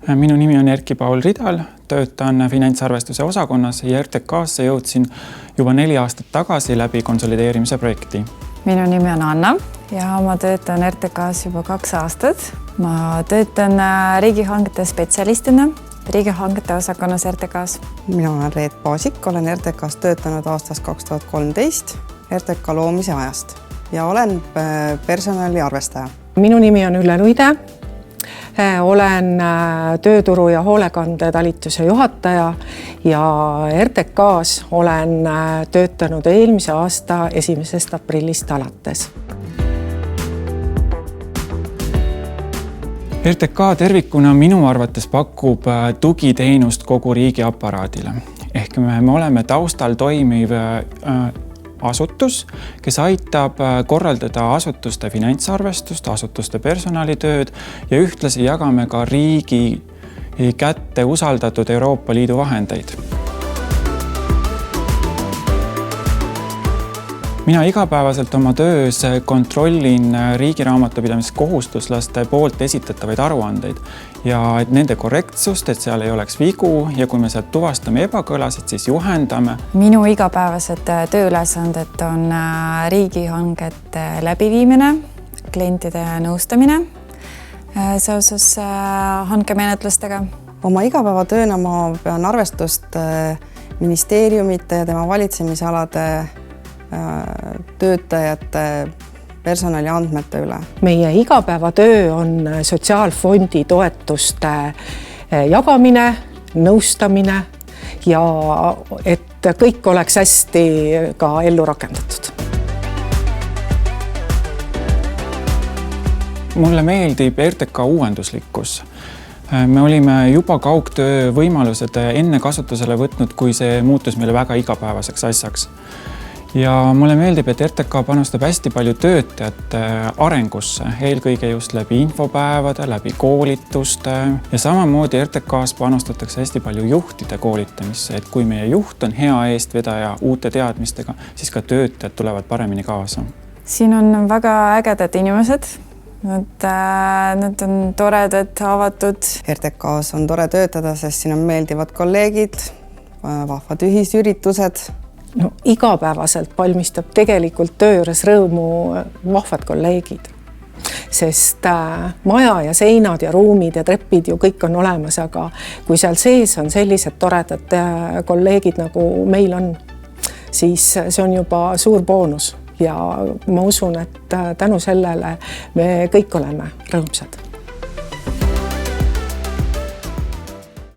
Minu nimi on Erki-Paul Ridal, töötan finantsarvestuse osakonnas ja RTK'sse jõudsin juba 4 aastat tagasi läbi konsolideerimise projekti. Minu nimi on Anna ja ma töötan RTK's juba 2 aastat. Ma töötan riigihangete spetsialistina riigihangete osakonnas RTK's. Mina olen Reet Paasik, olen RTK's töötanud aastast 2013 RTK loomise ajast ja olen personaliarvestaja. Minu nimi on Ülle Luide. Olen tööturu ja hoolekande talituse juhataja ja RTK's olen töötanud eelmise aasta 1. aprillist alates. RTK tervikuna minu arvates pakub tugiteenust kogu riigi aparaadile. Ehk me oleme taustal toimiv asutus, kes aitab korraldada asutuste finantsarvestust, asutuste personalitööd ja ühtlasi jagame ka riigi kätte usaldatud Euroopa Liidu vahendeid. Mina igapäevaselt oma töös kontrollin riigi raamatupidamise kohustuslaste poolt esitatavaid aruandeid ja et nende korrektsust, et seal ei oleks vigu ja kui me sealt tuvastame ebakõlasid, siis juhendame. Minu igapäevased tööülesanded on riigihangete läbiviimine, klientide nõustamine seoses hankemenetlustega. Oma igapäevatööna ma pean arvestust ministeeriumite ja tema valitsemisalade töötajate personali andmete üle. Meie igapäevatöö on sotsiaalfondi toetuste jagamine, nõustamine ja et kõik oleks hästi ka ellu rakendatud. Mulle meeldib RTK uuenduslikkus. Me olime juba kaugtöö võimalused enne kasutusele võtnud, kui see muutus meile väga igapäevaseks asjaks. Ja mulle meeldib, et RTK panustab hästi palju töötajate arengusse, eelkõige just läbi infopäevade, läbi koolituste ja samamoodi RTK's panustatakse hästi palju juhtide koolitamisse, et kui meie juht on hea eestvedaja uute teadmistega, siis ka töötajad tulevad paremini kaasa. Siin on väga ägedad inimesed. Nad on toredad, avatud. RTK's on tore töötada, sest siin on meeldivad kolleegid, vahvad ühisüritused. No, igapäevaselt valmistab tegelikult töö juures rõõmu vahvad kolleegid, sest maja ja seinad ja ruumid ja trepid ju kõik on olemas, aga kui seal sees on sellised toredad kolleegid nagu meil on, siis see on juba suur boonus ja ma usun, et tänu sellele me kõik oleme rõõmsad.